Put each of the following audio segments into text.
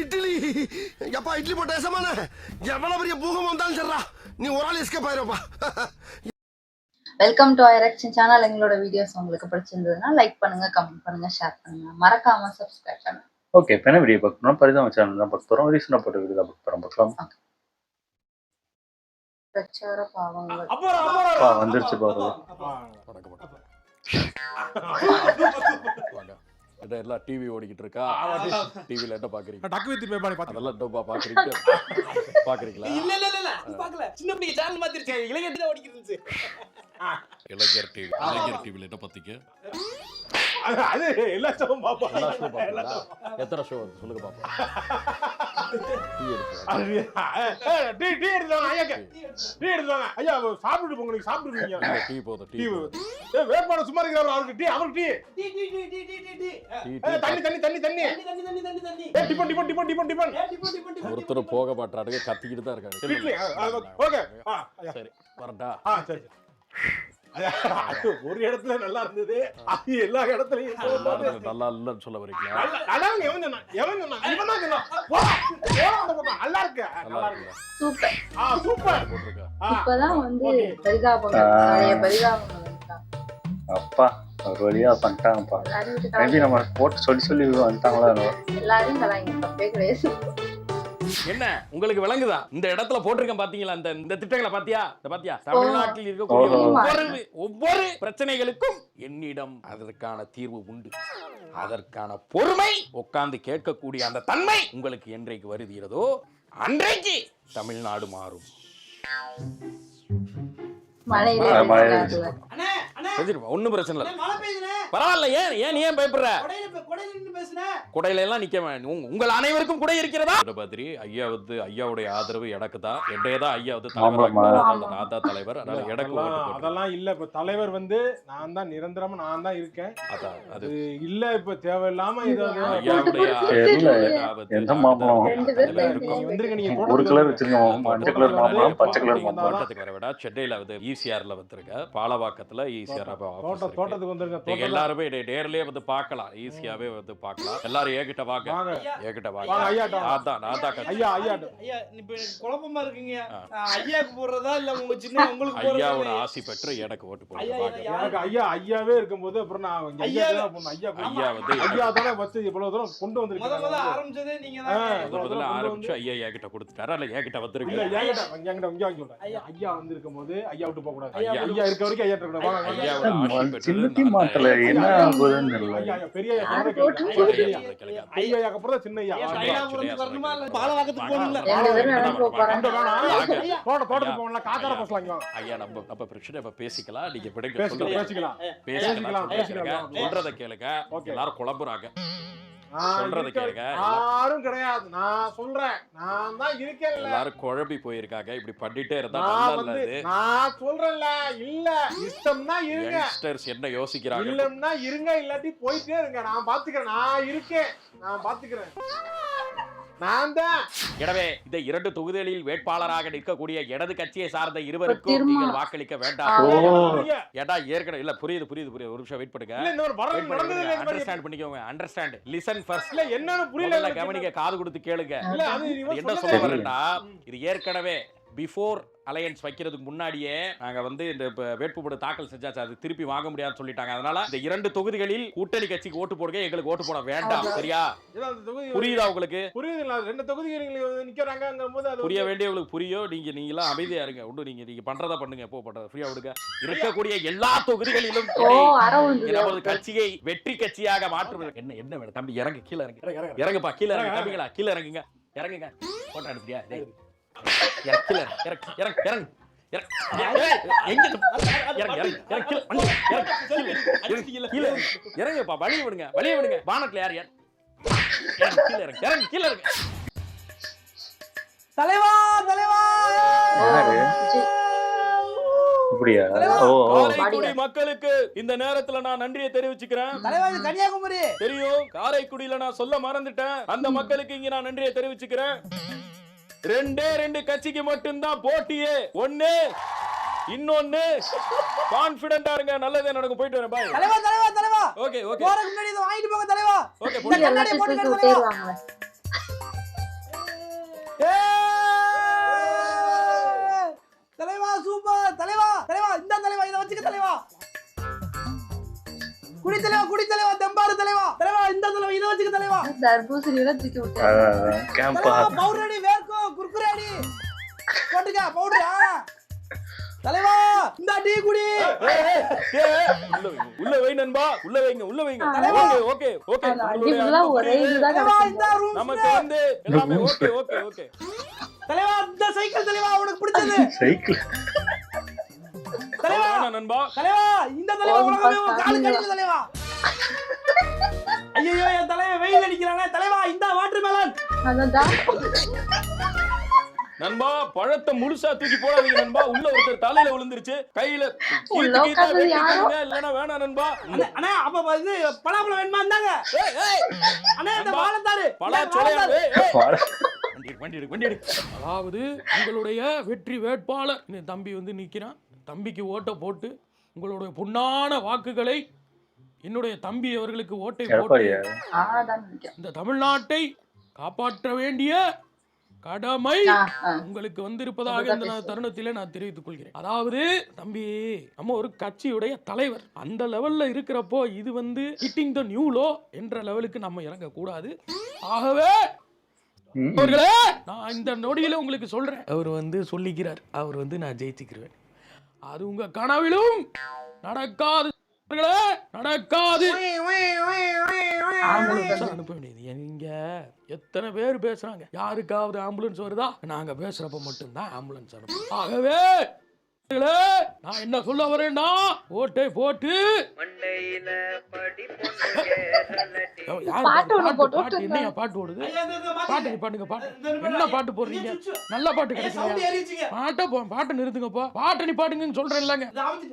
இட்லி எப்பா இட்லி போட்ட ஏசமான எவ்வளவு பெரிய பூகம் வந்தாலும் சரிடா நீ ஒரு ஆள் எஸ்கேப் ஆயிருப்பா. வெல்கம் டு ஐரக்ஷன் சேனல். எங்களோட வீடியோஸ் உங்களுக்கு பிடிச்சிருந்ததுன்னா லைக் பண்ணுங்க, கமெண்ட் பண்ணுங்க, ஷேர் பண்ணுங்க, மறக்காம சப்ஸ்கிரைப் பண்ணுங்க. ஓகே, இப்போ என்ன வீடியோ பார்க்கணும்? பரிதாப சேனல் தான் பார்க்க போகிறோம். ரீசனாக போட்ட வீடியோ தான் பார்க்கலாம். பிரச்சார பாவங்கள் வந்துருச்சு பாரு. எல்லாம் டிவி ஓடிக்கிட்டு இருக்கா. டிவில என்ன பாக்குறீங்க? டக்கு வித் பேபானி பாத்து அதெல்லாம் டப்பா பாக்குறீங்க. பாக்குறீங்களா? இல்ல பார்க்கல. சின்ன பிள்ளைங்க சேனல் மாத்திருச்சு. இளைஞர் டிவி ஓடிக்கிட்டு இருந்துச்சு. இளைஞர் டிவில என்ன பாத்தீங்க? அது எல்லா ஷோவும் பாப்பா. எல்லா ஷோ பாப்பீங்களா? எத்தனை ஷோ வருது சொல்லுங்க பாப்போம். டீ எடுத்துவாங்க ஐயா. டீ எடுத்துவாங்க ஐயா. சாப்பிட்டு போங்க, நீங்க சாப்பிடுவீங்க. டீ போதும். டீ வேட்பாளர் சும்மா இருக்கிறாரு. அவருக்கு டீ, அவருக்கு டீ. தண்ணி. டிபன். ஒருத்தர் போக மாட்டாருங்க, கத்திக்கிட்டு தான் இருக்காரு. ஓகே சரி வரட்டா? சரி. ஒரு இடத்துல நல்லா இருந்தது, அது எல்லா இடத்துலயும் நல்லா இல்லன்னு சொல்ல வரீங்களா? நல்லா இருக்கு. சூப்பர். போட்டிருக்கா? இப்பதான் வந்து பரிதாபங்கள் அப்பா ஒரு வழியா பண்ணிட்டாங்கப்பா. மேபி நம்ம போட்டு சொல்லி வந்துட்டாங்களா? எல்லாரும் கலாய்ங்க, தப்பே கிடையாது. என்ன உங்களுக்கு விளங்குதா? இந்த இடத்துல போட்டிருக்கேன் பாத்தீங்களா? இந்த திட்டங்களை பாத்தியா? தமிழ்நாட்டில் இருக்கக்கூடிய ஒவ்வொரு பிரச்சனைகளுக்கும் என்னிடம் அதற்கான தீர்வு உண்டு. அதற்கான பொறுமை, உட்கார்ந்து கேட்கக்கூடிய அந்த தன்மை உங்களுக்கு என்றைக்கு வருகிறதோ அன்றைக்கு தமிழ்நாடு மாறும். ஒன்னும் பிரச்சனை இல்லை, பரவாயில்ல. ஏன் பயப்படுற? குடையில எல்லாம் நிக்க வேணும். உங்கள் அனைவருக்கும் குடை இருக்கிறதா? பாத்திரி ஐயாவுடைய ஆதரவு எனக்கு தான். என்னையதான் ஐயா தலைவர். அதெல்லாம் இல்ல. இப்ப தலைவர் வந்து நான் தான், நிரந்தரமா நான் தான் இருக்கேன். அது இல்ல. இப்ப தேவையில்லாம சென்னையில வந்து ஈசிஆர்ல வந்திருக்க, பாலவாக்கத்துல ஈசிஆர் தோட்டத்துக்கு வந்துருங்க. எல்லாருமே நேர்லயே வந்து பார்க்கலாம், ஈஸியாவே வந்து பார்க்கலாம். எல்லாரும் ஏகிட்ட வாங்க. குழப்பமா இருக்குங்க. ஐயாக்கு போடுறதா இல்ல உங்க சின்ன உங்களுக்கு ஐயாவோட ஆசி பெற்று எனக்கு ஓட்டு போடுங்க. ஐயாவே இருக்கும்போது அப்புறம் நான் ஐயா தானே வச்சு இவ்வளவு தூரம் கொண்டு வந்திருக்கீங்க. ஆரம்பிச்சதே நீங்க தான். முதல்ல ஆரம்பிச்சு ஐயா என்கிட்ட கொடுத்துட்டாரு. அல்ல என்கிட்ட வந்துருக்கு. ஐயா வந்து இருக்கும்போது ஐயா விட்டு போக கூடாது. ஐயா இருக்க வரைக்கும் ஐயா இருக்கணும். சின்னத்தி மாட்டல என்ன ஆகுதுன்னு இல்ல. ஐயா பெரிய ஐயா அப்புறம் சின்ன ஐயா வரணுமா இல்ல பாலவாக்கத்துக்கு போணும்ல? தோட்டத்துக்கு போகலாம், காக்கார பேசலாம். ஐயா நம்ம பிரச்சனை இப்ப பேசிக்கலாம். நீங்க பேசிக்கலாம். சொல்றத கேளுங்க. எல்லாரும் குழம்புறாங்க. சொல்றத கேளுங்க. யாரும் கிடையாது, நான் சொல்றேன். நான் தான் இருக்கேன். எல்லாரும் குழம்பி போயிருக்காங்க. இப்படி பண்ணிட்டே இருந்தா நல்லா இல்ல. நான் சொல்றேன்ல, இல்ல இஷ்டம்னா இருங்க. யங்ஸ்டர்ஸ் என்ன யோசிக்கிறாங்க? இல்லன்னா இருங்க, இல்லாட்டி போயிட்டே இருங்க. நான் பாத்துக்கிறேன். நான் இருக்கேன், நான் பாத்துக்கிறேன். எனவே இந்த 2 தொகுதிகளில் வேட்பாளராக நிற்கக்கூடிய இடது கட்சியை சார்ந்த இருவருக்கும் நீங்கள் வாக்களிக்க வேண்டாம். ஏடா ஏற்கனவே இல்ல. புரியுது. ஒரு நிமிஷம் வெயிட் பண்ணுங்க. அண்டர்ஸ்டாண்ட் பண்ணிக்கோங்க. Understand, listen first. என்னன்னு புரியல, கவனிக்க, காது கொடுத்து கேளுங்க. என்ன சொல்ல வரேன்னா, இது ஏற்கனவே பிஃபோர் அலையன்ஸ் வைக்கிறதுக்கு முன்னாடியே நாங்க வந்து இந்த வேட்புமனு தாக்கல் செஞ்சாச்சு. அது திருப்பி வாங்க முடியாதுன்னு சொல்லிட்டாங்க. அதனால இந்த 2 தொகுதிகளில் கூட்டணி கட்சிக்கு ஓட்டு போடுங்க, எங்களுக்கு ஓட்டு போட வேண்டாம். சரியா? புரியுதா உங்களுக்கு? புரியுது. 2 தொகுதிகள் நிக்கறாங்கங்கும்போது அது புரிய வேண்டியவங்களுக்கு புரியும். நீங்க அமைதியா இருங்க. ஒண்ணு நீங்க பண்றத பண்ணுங்க. பண்றத ஃப்ரீயா விடுங்க. இருக்கக்கூடிய எல்லா தொகுதிகளிலும் நமது கட்சியை வெற்றி கட்சியாக மாற்றுவது. என்ன வேணும் தம்பி? இறங்கு, கீழ இறங்குப்பா. கீழ இறங்கு தம்பிங்களா, கீழ இறங்குங்க. போட்டோ எடுத்துறியா? இறங்குப்பா. வழிய விடுங்க. வானத்துல யார் கீழ இறங்கு. தலைவா காரைக்குடி மக்களுக்கு இந்த நேரத்துல நான் நன்றியை தெரிவிச்சுக்கிறேன். கன்னியாகுமரி தெரியும். காரைக்குடியில நான் சொல்ல மறந்துட்டேன். அந்த மக்களுக்கு இங்க நான் நன்றியை தெரிவிச்சுக்கிறேன். 2 கட்சிக்கு மட்டும்தான் போட்டியே. ஒண்ணு இன்னொன்னு கான்ஃபிடென்ட்டா இருங்க, நல்லதே நடக்கும். போயிட்டு வரேன். பாய். தலைவா தலைவா தலைவா. Okay okay. போறதுக்கு முன்னாடி இத வாங்கிட்டு போங்க தலைவா. ஓகே இங்க எல்லாத்தையும் தூக்கி விட்டேருவாங்களே. தலைவா சூப்பர் தலைவா தலைவா இந்த தலைவா இத வச்சுக்க தலைவா குடி தலைவா தெம்பாரு தலைவா தலைவா இந்த தலைவா இத வச்சுக்க தலைவா தர்பூசணியோட தூக்கி விட்டேன். கேம்பா தலைவா பவுடர் அடி வேர்க்கும் குர்குரே அடி போட்டுக்க பவுடரா தலைவா இந்த டீ குடி உள்ள வை நண்பா, உள்ள வைங்க. தலைவா. ஓகே ஓகே அடிவுலாம் ஒரே இதுதான் தலைவா கிடைக்கும். இந்த ரூம் நமக்கு வந்து எல்லாமே ஓகே தலைவா இந்த சைக்கிள் தலைவா உனக்கு பிடிச்சது சைக்கிள் தலைவா வேணாம் நண்பா. தலைவா இந்த தலைவா போதும் உலகமே பா, ஒரு கால் சாமி. கடிக்குது தலைவா ஐயோ என் தலைவன் வெயில் அடிக்கிறானே தலைவா இந்த வாட்டர் மெலன் அதான் நண்பா பழத்தை முழுசா தூக்கி போடாதீங்க நண்பா. உள்ள ஒருத்தர் தலையில விழுந்துருச்சு, கையில உள்ள கீத்து உட்கார்ந்தது வெட்டி யாரோ? தள்ளுங்க, இல்லைன்னா வேணாம் நண்பா. அண்ணா அப்ப இது பலாப்பழம் வேணுமா இருந்தாங்க அண்ணா இந்த நண்பா, வாழைத்தாரு பலாச்சோலையா? வாழை. வண்டி எடு. அதாவது உங்களுடைய வெற்றி வேட்பாளர் இந்த தம்பி வந்து நிக்கிறான். தம்பிக்கு ஓட்டை போட்டு உங்களுடைய பொன்னான வாக்குகளை என்னுடைய தம்பி அவர்களுக்கு ஓட்டை போட்டு எடப்பாடியா? அதான் நினைக்கிறேன். இந்த தமிழ்நாட்டை காப்பாற்ற வேண்டிய கடமை ஆ. உங்களுக்கு வந்திருப்பதாக இந்த தருணத்திலே நான் தெரிவித்துக் கொள்கிறேன். அதாவது தம்பி, நம்ம ஒரு கட்சியுடைய தலைவர் அந்த லெவல்ல இருக்கிறப்போ இது வந்து ஹிட்டிங் த நியூ லோ என்ற லெவலுக்கு நம்ம இறங்க கூடாது. ஆகவே அவர்களே, நான் இந்த நொடியில உங்களுக்கு சொல்றேன், அவர் வந்து சொல்லிக்கிறார், அவர் வந்து நான் ஜெயிச்சுக்கிறேன். அது உங்க கனவிலும் நடக்காது, நடக்காது. ஆம்புலன்ஸ் அனுப்ப வேண்டியது. நீங்க எத்தனை பேர் பேசுறாங்க, யாருக்காவது ஆம்புலன்ஸ் வருதா? நாங்க பேசுறப்ப மட்டும்தான் ஆம்புலன்ஸ் அனுப்பும். ஆகவே நான் என்ன சொல்ல வரேன்னா, ஓட்டை போட்டு பாட்டு ஒண்ணு போட்டு என்னையா பாட்டு ஓடுது? பாட்டுங்க என்ன பாட்டு போடுறீங்க? நல்ல பாட்டு கிடைக்கல. பாட்டை நிறுத்துங்கப்பா. பாட்டை நீ பாட்டுங்கன்னு சொல்றேன் இல்லங்க,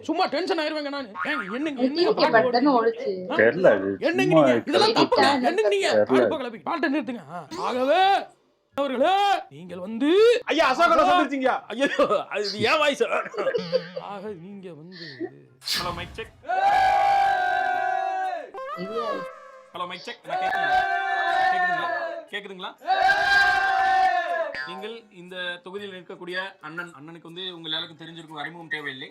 சும்மா டென்ஷன் ஆயிருவாங்க. நான் என்னங்க பட்டன்னு ஓடுச்சு. தெரியல அது. என்னங்க நீங்க இதெல்லாம் தப்பு. என்னங்க நீங்க பாட்டை நிறுத்துங்க. ஆகவே அவர்களே, நீங்கள் வந்து ஐயா அசோகனை சொல்லிருச்சீங்க. ஐயோ அது ஏன் வாய்ஸ். ஆக நீங்க வந்து hello mic check, hello mic check, கேக்குதுங்களா? நீங்கள் இந்த தொகுதியில் இருக்கக்கூடிய அண்ணனுக்கு வந்து உங்க எல்லாருக்கும் தெரிஞ்சிருக்கும், அறிமுகம் தேவையில்லை.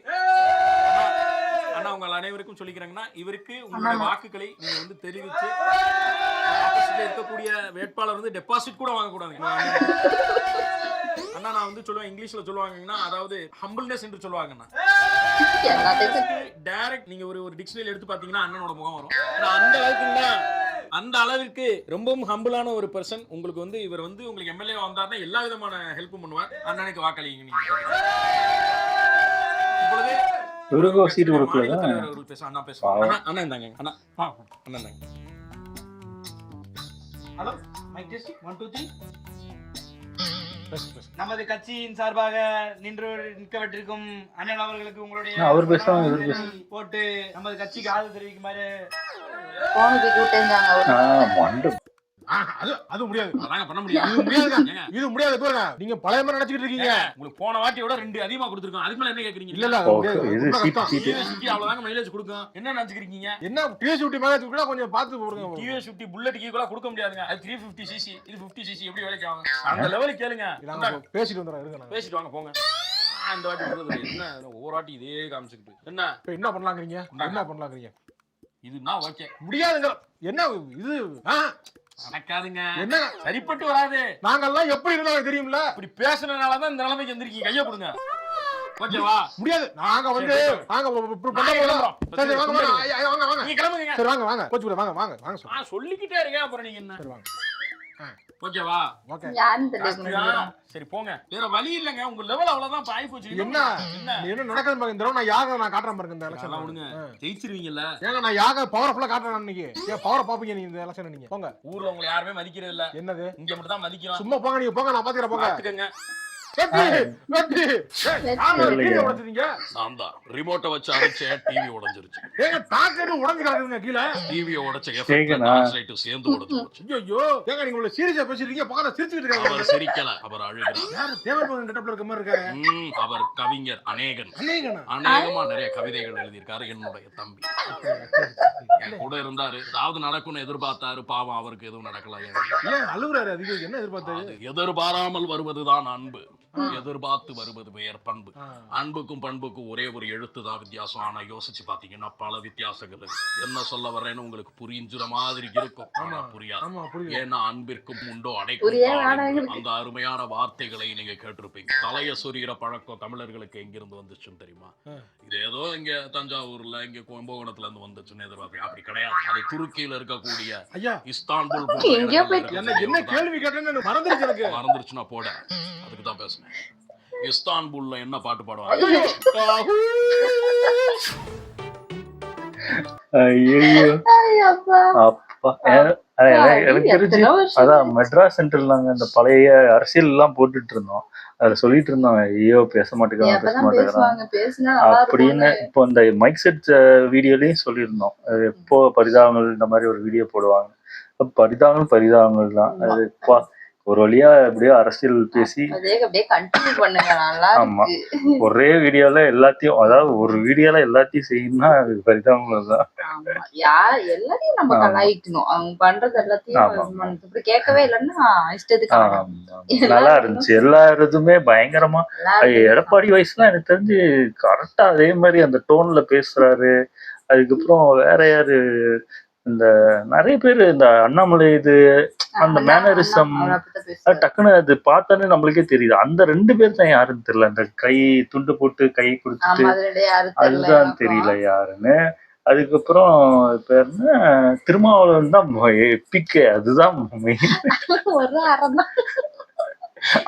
அண்ணா உங்கள் அனைவருக்கும் சொல்லிக்கிறாங்கன்னா, இவருக்கு உங்களுடைய வாக்குகளை நீங்க வந்து தெரிவிச்சு ஆப்போசிட்ல இருக்கக்கூடிய வேட்பாளர் வந்து டெபாசிட் கூட வாங்க கூடாது. அண்ணா நான் வந்து சொல்லுவேன், இங்கிலீஷ்ல சொல்லுவாங்கன்னா, அதாவது ஹம்பிள்னஸ் என்று சொல்லுவாங்கண்ணா. டைரக்ட் நீங்க ஒரு டிக்ஷனரி எடுத்து பாத்தீங்கன்னா அண்ணனோட முகம் வரும். அந்த அளவிற்கு ரொம்பவும் ஹம்பிளான ஒரு பர்சன். உங்களுக்கு வந்து இவர் வந்து உங்களுக்கு எம்எல்ஏ வந்தாருன்னா எல்லா விதமான ஹெல்ப்பும் பண்ணுவார். அண்ணனுக்கு வாக்களிங்க. நீங்க இப்பொழுது சீட்டு கொடுக்கல. அண்ணா பேசுவாங்க. அண்ணா இந்தாங்க. அண்ணா இந்தாங்க. Hello mic test 1 2 3. நமது கட்சியின் சார்பாக நிற்கப்பட்டிருக்கும் அண்ணன் அவர்களுக்கு உங்களுடைய அவர் பேசுறாங்க, போட்டு நமது கட்சிக்கு ஆதரவு தெரிவிக்குமாறு அது முடியாது. அதாங்க பண்ண முடியாது. இது முடியாது பாருங்க. நீங்க பழைய மாதிரி நினைச்சிட்டு இருக்கீங்க. உங்களுக்கு போன வாட்டியோட 2 அதிகமா கொடுத்துருக்கோம். அதுக்கு மேல என்ன கேக்குறீங்க? இல்ல அவ்வளவுதாங்க மைலேஜ் கொடுக்கும். என்ன நினைச்சுக்கிறீங்க? என்ன டிவி50 மைலேஜ் கொடுத்தா கொஞ்சம் பார்த்து போடுங்க. டிவி50 புல்லட் கீ கூட கொடுக்க முடியாதுங்க. அது 350 cc, இது 50 cc. எப்படி வேலைக்கு ஆகும்? அந்த லெவலுக்கு கேளுங்க. பேசிட்டு வந்துறேன், இருங்க. நான் பேசிட்டு வாங்க போங்க. அந்த வாட்டி என்ன ஒவ்வொரு வாட்டி இதே காமிச்சிட்டு என்ன பண்ணலாம்ங்கறீங்க? என்ன பண்ணலாம்ங்கறீங்க? இதுனா ஓகே. முடியாதுங்க. என்ன இது நடக்காதுங்க. என்ன சரிப்பட்டு வராது. நாங்கெல்லாம் எப்படி இருந்தாலும் தெரியும்ல. இப்படி பேசுனனால தான் இந்த நிலைமைக்கு வந்திருக்கீங்க. கைய கொடுங்க. ஓகேவா? முடியாது. நாங்க வந்து பண்ண போறோம். சரி வாங்க. நீங்க கிளம்புங்க. சரி வாங்க. கோச்சு வாங்க. சொல்லிக்கிட்டே இருக்கேன். அப்புறம் நீங்க என்ன? சரி வாங்க. ஓகேவா? ஓகே. யாருன்னு தெரியல. சரி போங்க. வேற வழி இல்லங்க. உங்க லெவல் அவ்வளவுதான் பாய் போச்சு. என்ன நடக்குது பாருங்க. இந்த தடவை நான் யாக நான் காட்றேன் பாருங்க. இந்த எலெக்ஷன்ல விடுங்க. ஜெயிச்சிருவீங்கல்ல. ஏங்க நான் யாக பவர்ஃபுல்லா காட்றேன் இன்னைக்கு. ஏன் பவரை பாப்பீங்க நீங்க இந்த எலெக்ஷன்? நீங்க போங்க. ஊர்ல உங்களை யாருமே மதிக்கிறது இல்ல. என்னது? இங்க மட்டும் தான் மதிக்கிறோம். சும்மா போங்க. நீங்க போங்க, நான் பாத்துக்கறேன். போங்க. பாத்துக்கங்க. வெட்டி. ஆமா, கீழே உடைச்சிட்டீங்க. நான் தான் ரிமோட்டை வச்சு அடிச்சேன், டிவி உடைஞ்சிருச்சு. ஏங்க டாக்கெட் உடைஞ்சு கிடக்குதுங்க கீழே. டிவியை உடைச்ச கேக்குதா? எஃபெக்ட் சேர்ந்து உடைஞ்சு போச்சு. ஐயோ ஏங்க நீங்க உள்ள சீரியஸா பேசிட்டீங்க, பக்கத்துல சிரிச்சிட்டு இருக்காங்க. அவர் சிரிக்கல, அவர் அழுகிறார். யாரு தேவர் மகன் கெட்டப்ல இருக்க மாதிரி இருக்காரு. அவர் கவிஞர் அநேகன். அநேகனா? அநேகமா நிறைய கவிதைகள் எழுதியிருக்காரு. என்னுடைய தம்பி என் கூட இருந்தாரு. ஏதாவது நடக்கும்னு எதிர்பார்த்தாரு. பாவம், அவருக்கு எதுவும் நடக்கல. ஏன் அழுகுறாரு? அதிகம் என்ன எதிர்பார்த்தாரு? எதிர்பாராமல் வருவதுதான் அன்பு, எதிர்பார்த்து வருவது பெயர் பண்பு. அன்புக்கும் பண்புக்கும் ஒரே ஒரு எழுத்து தான் வித்தியாசம். ஆனா யோசிச்சு பாத்தீங்கன்னா பல வித்தியாசங்கள் இருக்கு. என்ன சொல்ல வர்றேன்னு உங்களுக்கு புரிஞ்சுற மாதிரி இருக்கும், ஆனா புரியாது. ஏன்னா அன்பிற்கும் உண்டோ அடைக்கும். அந்த அருமையான வார்த்தைகளை நீங்க கேட்டிருப்பீங்க. தலைய சொரிகிற பழக்கம் தமிழர்களுக்கு எங்கிருந்து வந்துச்சுன்னு தெரியுமா? இது ஏதோ இங்க தஞ்சாவூர்ல, இங்க கும்பகோணத்துல இருந்து வந்துச்சுன்னு எதிர்பார்ப்பீங்க. அப்படி கிடையாது. அது துருக்கியில இருக்கக்கூடிய இஸ்தான்புல் என்ன கேள்வி கேட்டேன்னு மறந்துருச்சுன்னா போட, அதுக்கு தான் பேசுறேன். இஸ்தான்புல்ல என்ன பாட்டு பாடுவாங்க? ஐயோ அப்பா, எனக்கு தெரிஞ்சு அதான் மெட்ராஸ் சென்ட்ரல் நாங்க இந்த பழைய அரசியல் எல்லாம் போட்டுட்டு இருந்தோம். அதுல சொல்லிட்டு இருந்தோம், ஐயோ பேச மாட்டேங்கிறாங்க அப்படின்னு. இப்போ இந்த மைக் செட் வீடியோலயும் சொல்லியிருந்தோம், எப்போ பரிதாபங்கள் இந்த மாதிரி ஒரு வீடியோ போடுவாங்க. பரிதாபங்கள் தான் அது. ஒரு வழியா எப்படியோ அரசியல் பேசி ஆமா ஒரே வீடியோல எல்லாத்தையும், அதாவது ஒரு வீடியோல எல்லாத்தையும் செய்யணும்னா அது பரிதாபங்கள் தான். எல்லாத்தையும் நம்ம கலாய்க்கணும். அவங்க பண்றது எல்லாத்தையும் கேட்கவே இல்லைன்னா இஷ்டத்துக்கு நல்லா இருந்துச்சு. எல்லா இதுமே பயங்கரமா. எடப்பாடி வயசுலாம் எனக்கு தெரிஞ்சு கரெக்டா அதே மாதிரி அந்த டோன்ல பேசுறாரு. அதுக்கப்புறம் வேற யாரு, இந்த நிறைய பேர் இந்த அண்ணாமலை இது அந்த மேனரிசம் டக்குன்னு அது பார்த்தாலே நம்மளுக்கே தெரியுது. அந்த 2 பேர் தான் யாருன்னு தெரியல. அந்த கை துண்டு போட்டு கை கொடுத்துட்டு அதுதான் தெரியல யாருன்னு. அதுக்கப்புறம் பேருன்னா திருமாவளவன் தான் பிக்கே, அதுதான் மெயின்.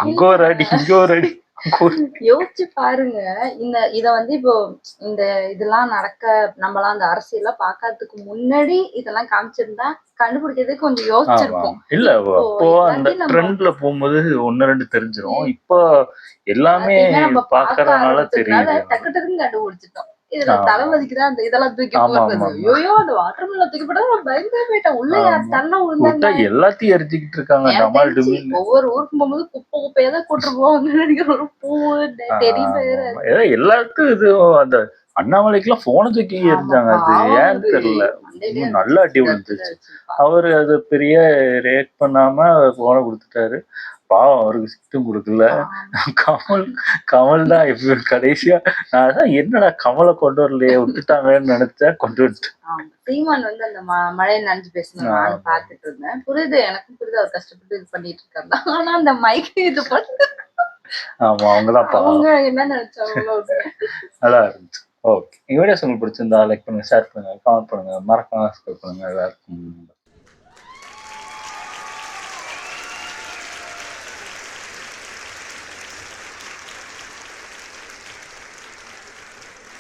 அங்க ஒரு அடி இங்க ஒரு அடி. யோசிச்சு பாருங்க. இத இப்போ இந்த இதெல்லாம் நடக்க நம்மளாம் அந்த அரசியல்லாம் பாக்கிறதுக்கு முன்னாடி இதெல்லாம் காமிச்சிருந்தா கண்டுபிடிக்கிறதுக்கு கொஞ்சம் யோசிச்சிருப்போம். இல்ல அப்போ அந்த ட்ரெண்ட்ல போகும்போது 1-2 தெரிஞ்சிரும். இப்போ எல்லாமே பாக்கறதுனால தெரியுது. டக்கு டக்குன்னு கண்டுபிடிச்சிட்டோம். இதுல தளபதிக்கு தான் அந்த இதெல்லாம் தூக்கி போடுறது. ஐயோ அந்த வாட்டர் மில்ல தூக்கி போட்டா பயந்தே போயிட்டேன். உள்ள யார் தள்ள விழுந்தாங்க, எல்லாத்தையும் எரிஞ்சுக்கிட்டு இருக்காங்க. ஒவ்வொரு ஊருக்கு போகும்போது குப்பையா தான் கூட்டு போவாங்க. ஒரு பூ தெரியும் எல்லாருக்கும் இது. அந்த அண்ணாமலைக்குலாம் போன தூக்கி எரிஞ்சாங்க. அது ஏன்னு தெரியல, நல்லா அடி விழுந்துச்சு. அவரு அது பெரிய ரியாக்ட் பண்ணாம போன கொடுத்துட்டாரு. பாவம், அவருக்கு சிட்டும் கொடுக்கல. கமல் தான் இப்ப கடைசியா நான் தான் என்னடா கமலை கொண்டு வரலையே விட்டுட்டாங்கன்னு நினைச்சா கொண்டு வந்துட்டேன். சீமான் அந்த மழையை நனைஞ்சு பேசணும் நான் பாத்துட்டு இருந்தேன். புரியுது, எனக்கும் புரியுது அவர் கஷ்டப்பட்டு இது பண்ணிட்டு இருக்காங்க. ஆனா அந்த மைக் இது பண்ணு ஆமா அவங்கதான் அவங்க என்ன நினைச்சாங்களோ. நல்லா இருந்துச்சு. ஓகே, இந்த வீடியோஸ் உங்களுக்கு பிடிச்சிருந்தா லைக் பண்ணுங்க, ஷேர் பண்ணுங்க, கமெண்ட் பண்ணுங்க, மறக்காம சப்ஸ்கிரைப் பண்ணுங்க. எல்லாருக்கும்